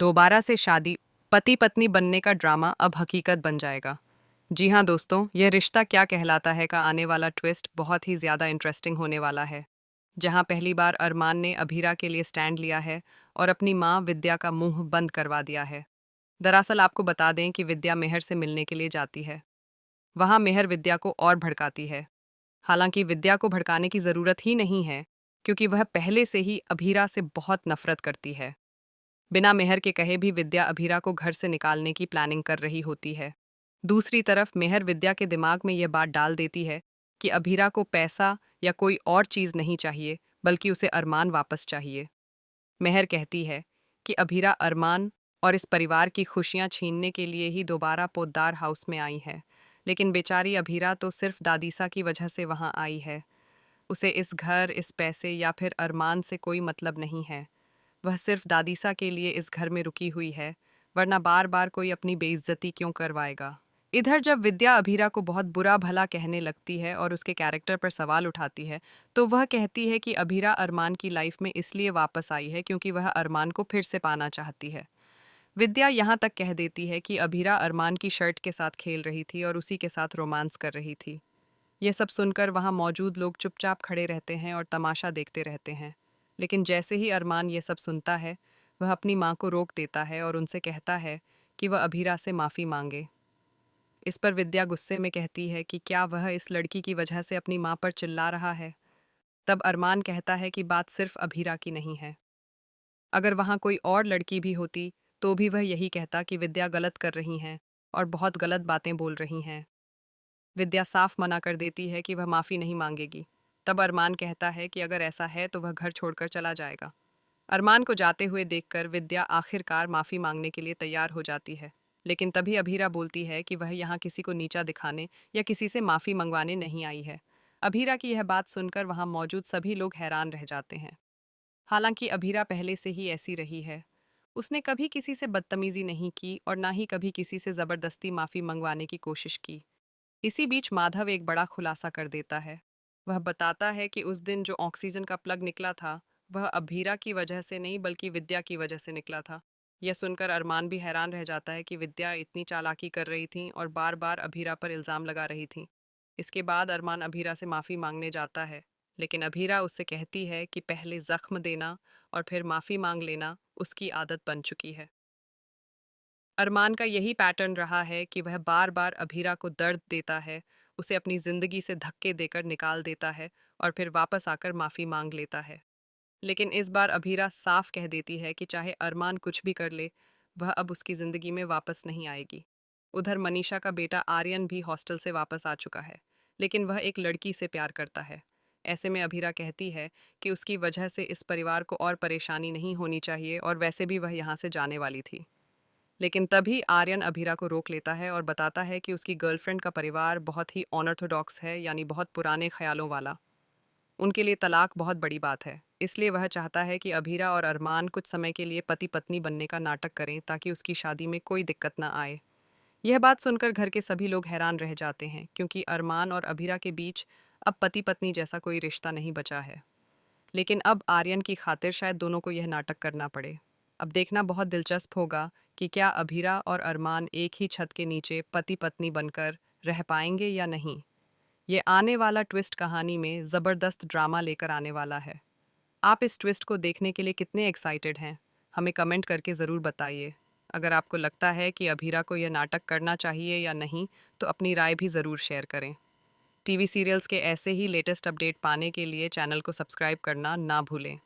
दोबारा से शादी, पति पत्नी बनने का ड्रामा अब हकीकत बन जाएगा। जी हाँ दोस्तों, यह रिश्ता क्या कहलाता है का आने वाला ट्विस्ट बहुत ही ज़्यादा इंटरेस्टिंग होने वाला है। जहाँ पहली बार अरमान ने अभीरा के लिए स्टैंड लिया है और अपनी माँ विद्या का मुंह बंद करवा दिया है। दरअसल आपको बता दें कि विद्या मेहर से मिलने के लिए जाती है। वहाँ मेहर विद्या को और भड़काती है। हालांकि विद्या को भड़काने की ज़रूरत ही नहीं है, क्योंकि वह पहले से ही अभीरा से बहुत नफरत करती है। बिना मेहर के कहे भी विद्या अभीरा को घर से निकालने की प्लानिंग कर रही होती है। दूसरी तरफ मेहर विद्या के दिमाग में यह बात डाल देती है कि अभीरा को पैसा या कोई और चीज़ नहीं चाहिए, बल्कि उसे अरमान वापस चाहिए। मेहर कहती है कि अभीरा अरमान और इस परिवार की खुशियां छीनने के लिए ही दोबारा पोद्दार हाउस में आई है, लेकिन बेचारी अभीरा तो सिर्फ दादीसा की वजह से वहां आई है। उसे इस घर, इस पैसे या फिर अरमान से कोई मतलब नहीं है। वह सिर्फ दादीसा के लिए इस घर में रुकी हुई है, वरना बार बार कोई अपनी बेइज्जती क्यों करवाएगा। इधर जब विद्या अभीरा को बहुत बुरा भला कहने लगती है और उसके कैरेक्टर पर सवाल उठाती है, तो वह कहती है कि अभीरा अरमान की लाइफ में इसलिए वापस आई है क्योंकि वह अरमान को फिर से पाना चाहती है। विद्या यहाँ तक कह देती है कि अभीरा अरमान की शर्ट के साथ खेल रही थी और उसी के साथ रोमांस कर रही थी। यह सब सुनकर वहाँ मौजूद लोग चुपचाप खड़े रहते हैं और तमाशा देखते रहते हैं। लेकिन जैसे ही अरमान ये सब सुनता है, वह अपनी माँ को रोक देता है और उनसे कहता है कि वह अभीरा से माफ़ी मांगे। इस पर विद्या गुस्से में कहती है कि क्या वह इस लड़की की वजह से अपनी माँ पर चिल्ला रहा है। तब अरमान कहता है कि बात सिर्फ अभीरा की नहीं है। अगर वहाँ कोई और लड़की भी होती तो भी वह यही कहता कि विद्या गलत कर रही हैं और बहुत गलत बातें बोल रही हैं। विद्या साफ मना कर देती है कि वह माफ़ी नहीं मांगेगी। तब अरमान कहता है कि अगर ऐसा है तो वह घर छोड़कर चला जाएगा। अरमान को जाते हुए देखकर विद्या आखिरकार माफ़ी मांगने के लिए तैयार हो जाती है। लेकिन तभी अभीरा बोलती है कि वह यहाँ किसी को नीचा दिखाने या किसी से माफ़ी मंगवाने नहीं आई है। अभीरा की यह बात सुनकर वहाँ मौजूद सभी लोग हैरान रह जाते हैं। हालांकि अभीरा पहले से ही ऐसी रही है। उसने कभी किसी से बदतमीजी नहीं की और ना ही कभी किसी से ज़बरदस्ती माफ़ी मंगवाने की कोशिश की। इसी बीच माधव एक बड़ा खुलासा कर देता है। वह बताता है कि उस दिन जो ऑक्सीजन का प्लग निकला था, वह अभीरा की वजह से नहीं बल्कि विद्या की वजह से निकला था। यह सुनकर अरमान भी हैरान रह जाता है कि विद्या इतनी चालाकी कर रही थी और बार बार अभीरा पर इल्ज़ाम लगा रही थी। इसके बाद अरमान अभीरा से माफ़ी मांगने जाता है, लेकिन अभीरा उससे कहती है कि पहले ज़ख्म देना और फिर माफ़ी मांग लेना उसकी आदत बन चुकी है। अरमान का यही पैटर्न रहा है कि वह बार बार अभीरा को दर्द देता है, उसे अपनी ज़िंदगी से धक्के देकर निकाल देता है और फिर वापस आकर माफ़ी मांग लेता है। लेकिन इस बार अभीरा साफ कह देती है कि चाहे अरमान कुछ भी कर ले, वह अब उसकी ज़िंदगी में वापस नहीं आएगी। उधर मनीषा का बेटा आर्यन भी हॉस्टल से वापस आ चुका है, लेकिन वह एक लड़की से प्यार करता है। ऐसे में अभीरा कहती है कि उसकी वजह से इस परिवार को और परेशानी नहीं होनी चाहिए और वैसे भी वह यहाँ से जाने वाली थी। लेकिन तभी आर्यन अभीरा को रोक लेता है और बताता है कि उसकी गर्लफ्रेंड का परिवार बहुत ही ऑर्थोडॉक्स है, यानी बहुत पुराने ख्यालों वाला। उनके लिए तलाक बहुत बड़ी बात है। इसलिए वह चाहता है कि अभीरा और अरमान कुछ समय के लिए पति पत्नी बनने का नाटक करें ताकि उसकी शादी में कोई दिक्कत ना आए। यह बात सुनकर घर के सभी लोग हैरान रह जाते हैं, क्योंकि अरमान और अभीरा के बीच अब पति पत्नी जैसा कोई रिश्ता नहीं बचा है। लेकिन अब आर्यन की खातिर शायद दोनों को यह नाटक करना पड़े। अब देखना बहुत दिलचस्प होगा कि क्या अभीरा और अरमान एक ही छत के नीचे पति पत्नी बनकर रह पाएंगे या नहीं। ये आने वाला ट्विस्ट कहानी में ज़बरदस्त ड्रामा लेकर आने वाला है। आप इस ट्विस्ट को देखने के लिए कितने एक्साइटेड हैं, हमें कमेंट करके ज़रूर बताइए। अगर आपको लगता है कि अभीरा को यह नाटक करना चाहिए या नहीं, तो अपनी राय भी ज़रूर शेयर करें। टीवी सीरियल्स के ऐसे ही लेटेस्ट अपडेट पाने के लिए चैनल को सब्सक्राइब करना ना भूलें।